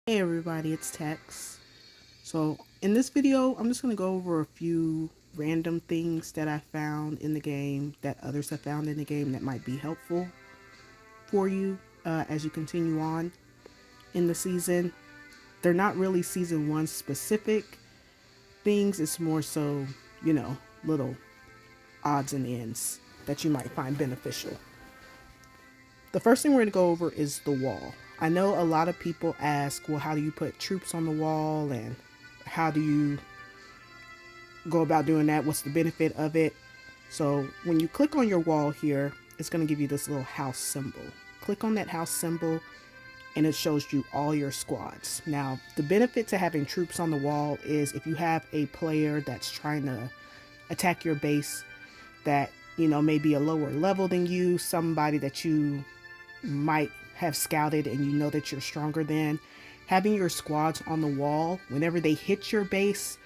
Hey everybody, it's Tex. So in this video, I'm just going to go over a few random things that I found in the game that others have found in the game that might be helpful for you as you continue on in the season. They're not really season one specific things, it's more so, little odds and ends that you might find beneficial. The first thing we're going to go over is the wall. I know a lot of people ask, well, how do you put troops on the wall and how do you go about doing that? What's the benefit of it? So when you click on your wall here, it's going to give you this little house symbol. Click on that house symbol and it shows you all your squads. Now, the benefit to having troops on the wall is if you have a player that's trying to attack your base that, may be a lower level than you, somebody that you might have scouted and you know that you're stronger than, having your squads on the wall, whenever they hit your base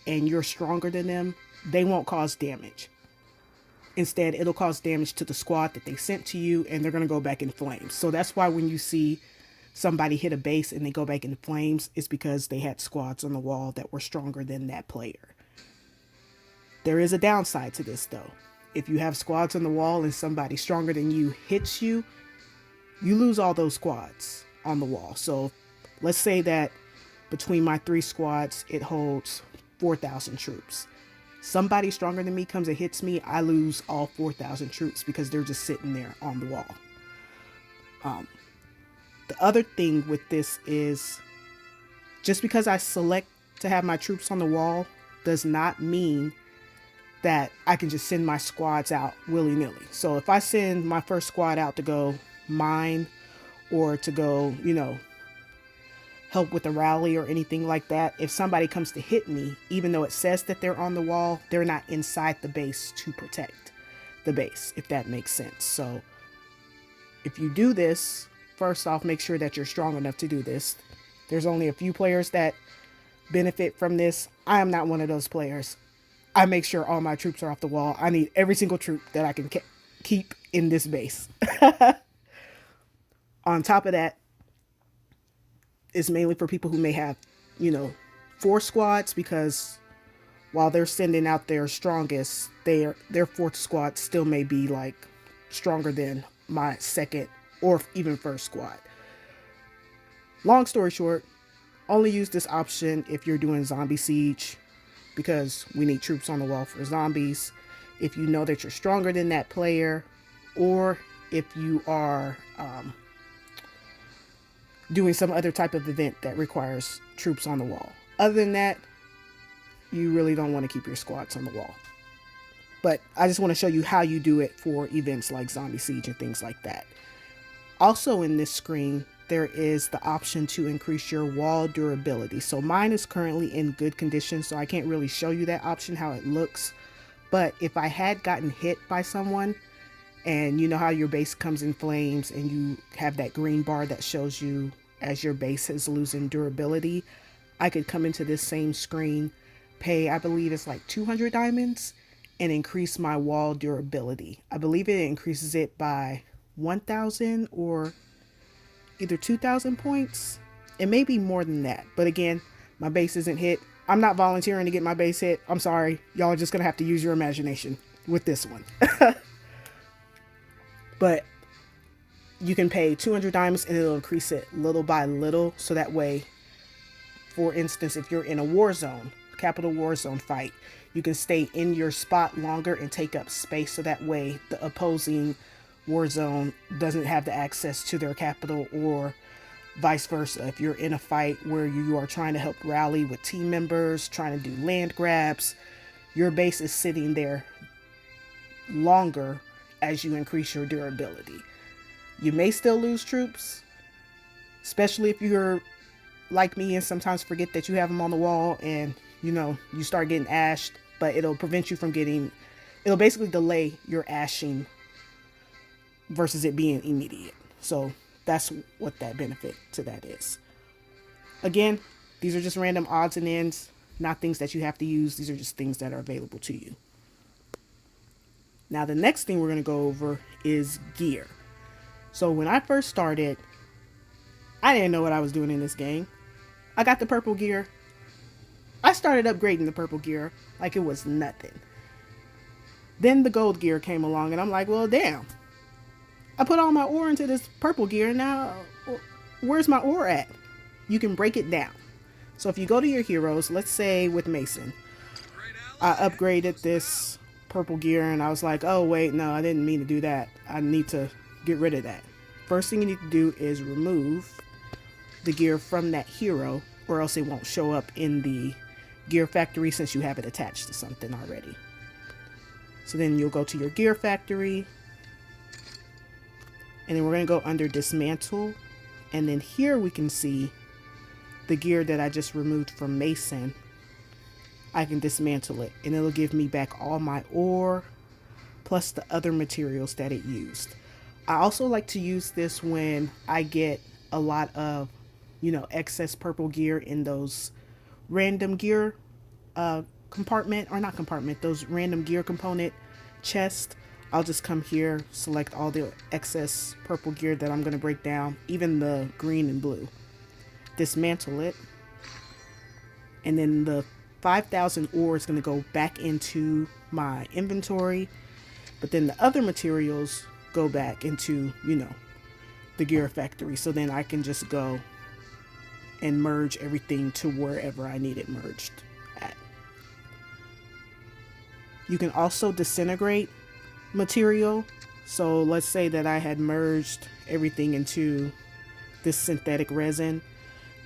and you're stronger than them, they won't cause damage. Instead, it'll cause damage to the squad that they sent to you and they're going to go back in flames. So that's why when you see somebody hit a base and they go back in flames, it's because they had squads on the wall that were stronger than that player. There is a downside to this though. If you have squads on the wall and somebody stronger than you hits you, you lose all those squads on the wall. So let's say that between my 3 squads, it holds 4,000 troops. Somebody stronger than me comes and hits me, I lose all 4,000 troops because they're just sitting there on the wall. The other thing with this is just because I select to have my troops on the wall does not mean that I can just send my squads out willy-nilly. So if I send my first squad out to go mine or to go, help with a rally or anything like that, if somebody comes to hit me, even though it says that they're on the wall, they're not inside the base to protect the base, if that makes sense. So if you do this, first off, make sure that you're strong enough to do this. There's only a few players that benefit from this. I am not one of those players. I make sure all my troops are off the wall. I need every single troop that I can keep in this base. On top of that, it's mainly for people who may have, 4 squads, because while they're sending out their strongest, their 4th squad still may be like stronger than my second or even first squad. Long story short, only use this option if you're doing zombie siege, because we need troops on the wall for zombies. If you know that you're stronger than that player, or if you are doing some other type of event that requires troops on the wall. Other than that, you really don't want to keep your squads on the wall. But I just want to show you how you do it for events like Zombie Siege and things like that. Also in this screen, there is the option to increase your wall durability. So mine is currently in good condition, so I can't really show you that option, how it looks. But if I had gotten hit by someone, and you know how your base comes in flames and you have that green bar that shows you as your base is losing durability, I could come into this same screen, pay, I believe it's like 200 diamonds, and increase my wall durability. I believe it increases it by 1,000 or either 2,000 points. It may be more than that. But again, my base isn't hit. I'm not volunteering to get my base hit. I'm sorry. Y'all are just going to have to use your imagination with this one. But you can pay 200 diamonds and it'll increase it little by little. So that way, for instance, if you're in a war zone, capital war zone fight, you can stay in your spot longer and take up space. So that way the opposing war zone doesn't have the access to their capital, or vice versa. If you're in a fight where you are trying to help rally with team members, trying to do land grabs, your base is sitting there longer as you increase your durability. You may still lose troops, especially if you're like me and sometimes forget that you have them on the wall and you start getting ashed, but it'll prevent you from it'll basically delay your ashing versus it being immediate. So that's what that benefit to that is. Again, these are just random odds and ends, not things that you have to use. These are just things that are available to you. Now, the next thing we're going to go over is gear. So when I first started, I didn't know what I was doing in this game. I got the purple gear. I started upgrading the purple gear like it was nothing. Then the gold gear came along, and I'm like, well, damn. I put all my ore into this purple gear. Now, where's my ore at? You can break it down. So if you go to your heroes, let's say with Mason, I upgraded this purple gear, and I was like, oh, wait, no, I didn't mean to do that. I need to get rid of that. First thing you need to do is remove the gear from that hero, or else it won't show up in the gear factory since you have it attached to something already. So then you'll go to your gear factory, and then we're going to go under dismantle, and then here we can see the gear that I just removed from Mason. I can dismantle it, and it'll give me back all my ore plus the other materials that it used. I also like to use this when I get a lot of, excess purple gear in those random gear compartment, or not compartment, those random gear component chest. I'll just come here, select all the excess purple gear that I'm going to break down, even the green and blue. Dismantle it, and then the 5,000 ore is going to go back into my inventory, but then the other materials go back into, the gear factory. So then I can just go and merge everything to wherever I need it merged at. You can also disintegrate material. So let's say that I had merged everything into this synthetic resin,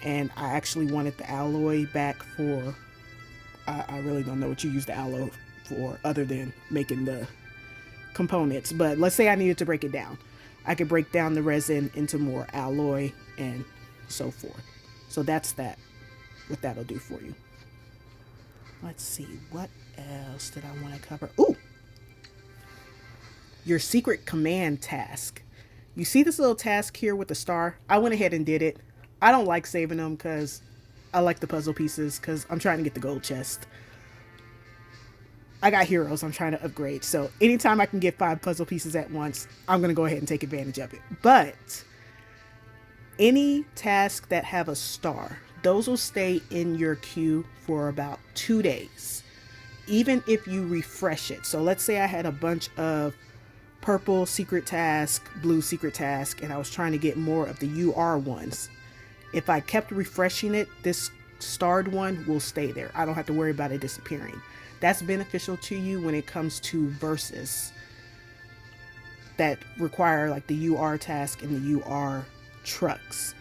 and I actually wanted the alloy back for, I really don't know what you use the alloy for other than making the components, but let's say I needed to break it down. I could break down the resin into more alloy and so forth. So that's what that'll do for you. Let's see, what else did I want to cover? Ooh! Your secret command task. You see this little task here with the star? I went ahead and did it. I don't like saving them because I like the puzzle pieces because I'm trying to get the gold chest. I got heroes I'm trying to upgrade. So anytime I can get 5 puzzle pieces at once, I'm going to go ahead and take advantage of it. But any task that have a star, those will stay in your queue for about 2 days, even if you refresh it. So let's say I had a bunch of purple secret task, blue secret task, and I was trying to get more of the UR ones. If I kept refreshing it, this starred one will stay there. I don't have to worry about it disappearing. That's beneficial to you when it comes to verses that require like the UR task and the UR trucks.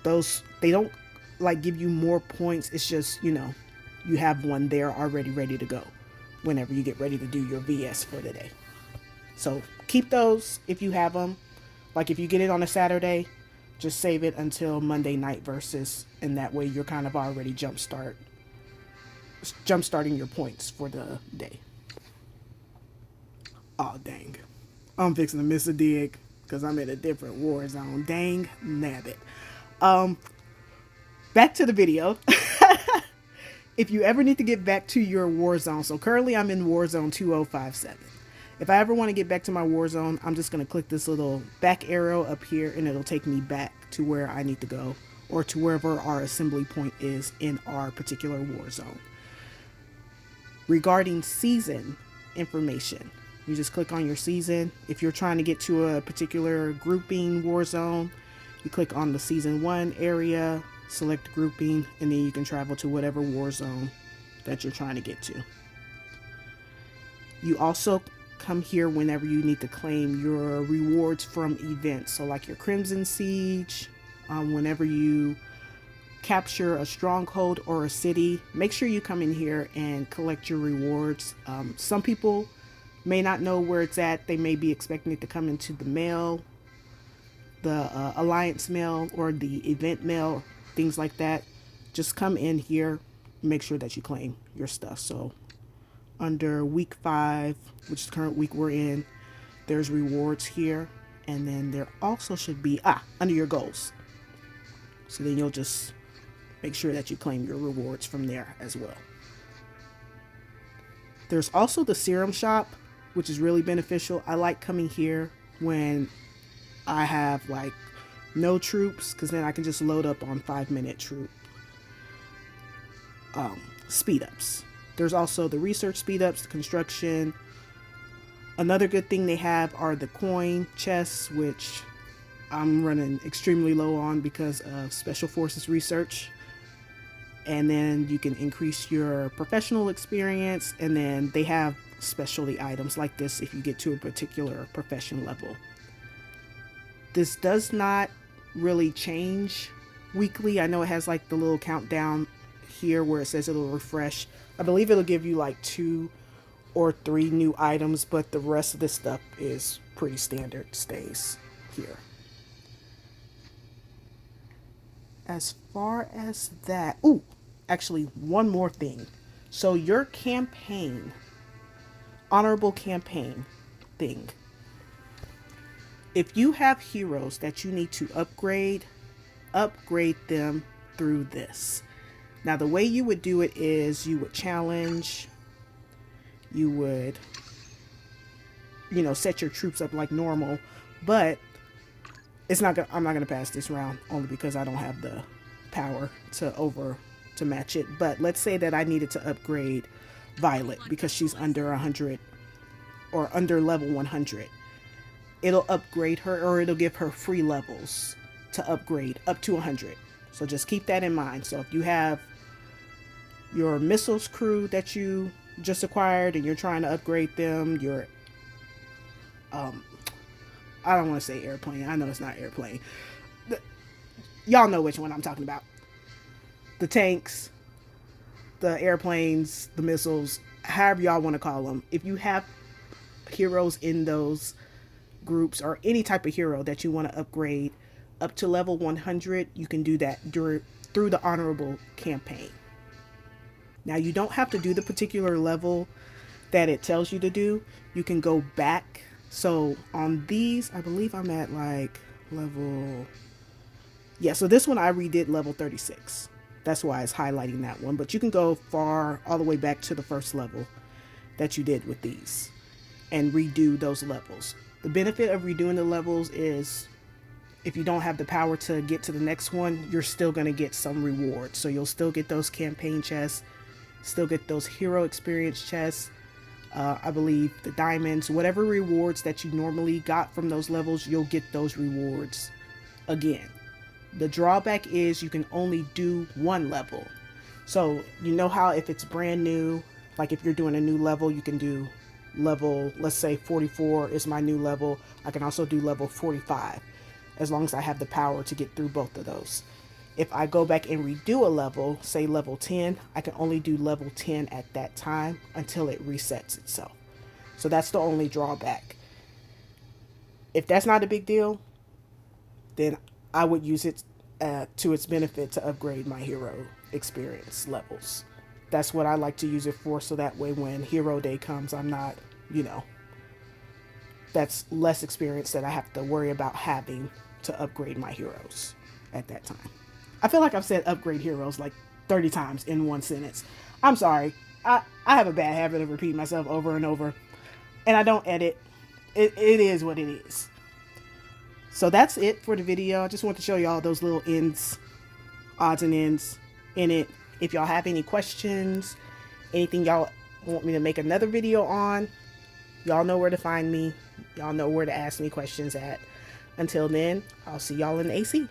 Those, they don't like give you more points. It's just, you have one there already ready to go whenever you get ready to do your VS for the day. So keep those if you have them. Like if you get it on a Saturday, just save it until Monday night versus, and that way you're kind of already jumpstarting your points for the day. Oh dang, I'm fixing to miss a dig because I'm in a different war zone. Dang nabbit. Back to the video. If you ever need to get back to your war zone, so currently I'm in war zone 2057. If I ever want to get back to my war zone, I'm just going to click this little back arrow up here and it'll take me back to where I need to go, or to wherever our assembly point is in our particular war zone. Regarding season information, you just click on your season. If you're trying to get to a particular grouping war zone, you click on the season 1 area, select grouping, and then you can travel to whatever war zone that you're trying to get to. You also come here whenever you need to claim your rewards from events. So like your Crimson Siege, whenever you capture a stronghold or a city, make sure you come in here and collect your rewards. Some people may not know where it's at. They may be expecting it to come into the mail, the alliance mail, or the event mail, things like that. Just come in here, make sure that you claim your stuff. So under week 5, which is the current week we're in, there's rewards here, and then there also should be under your goals. So then you'll just make sure that you claim your rewards from there as well. There's also the serum shop, which is really beneficial. I like coming here when I have like no troops, because then I can just load up on 5-minute troop speed ups. There's also the research speed ups, the construction. Another good thing they have are the coin chests, which I'm running extremely low on because of Special Forces research. And then you can increase your professional experience, and then they have specialty items like this if you get to a particular profession level. This does not really change weekly. I know it has like the little countdown here where it says it'll refresh. I believe it'll give you like 2 or 3 new items, but the rest of this stuff is pretty standard, stays here. As far as that, ooh, actually one more thing. So your campaign, honorable campaign thing, if you have heroes that you need to upgrade them through this. Now the way you would do it is you would challenge, you would, you know, set your troops up like normal, but I'm not gonna pass this round only because I don't have the power to match it. But let's say that I needed to upgrade Violet because she's under 100 or under level 100. It'll upgrade her, or it'll give her free levels to upgrade up to 100. So just keep that in mind. So if you have your missiles crew that you just acquired and you're trying to upgrade them, your I don't want to say airplane. I know it's not airplane. Y'all know which one I'm talking about. The tanks, the airplanes, the missiles, however y'all want to call them. If you have heroes in those groups or any type of hero that you want to upgrade up to level 100, you can do that through the honorable campaign. Now you don't have to do the particular level that it tells you to do. You can go back. So on these, I believe I'm at like level, yeah, so this one I redid level 36. That's why it's highlighting that one. But you can go all the way back to the first level that you did with these and redo those levels. The benefit of redoing the levels is if you don't have the power to get to the next one, you're still going to get some rewards. So you'll still get those campaign chests, still get those hero experience chests. I believe the diamonds, whatever rewards that you normally got from those levels, you'll get those rewards again. The drawback is you can only do one level. So you know how if it's brand new, like if you're doing a new level, you can do level, let's say 44 is my new level. I can also do level 45 as long as I have the power to get through both of those. If I go back and redo a level, say level 10, I can only do level 10 at that time until it resets itself. So that's the only drawback. If that's not a big deal, then I would use it to its benefit to upgrade my hero experience levels. That's what I like to use it for, so that way when hero day comes, I'm not, that's less experience that I have to worry about having to upgrade my heroes at that time. I feel like I've said upgrade heroes like 30 times in one sentence. I'm sorry. I have a bad habit of repeating myself over and over, and I don't edit. It is what it is. So that's it for the video. I just want to show y'all those little odds and ends in it. If y'all have any questions, anything y'all want me to make another video on, y'all know where to find me. Y'all know where to ask me questions at. Until then, I'll see y'all in the AC.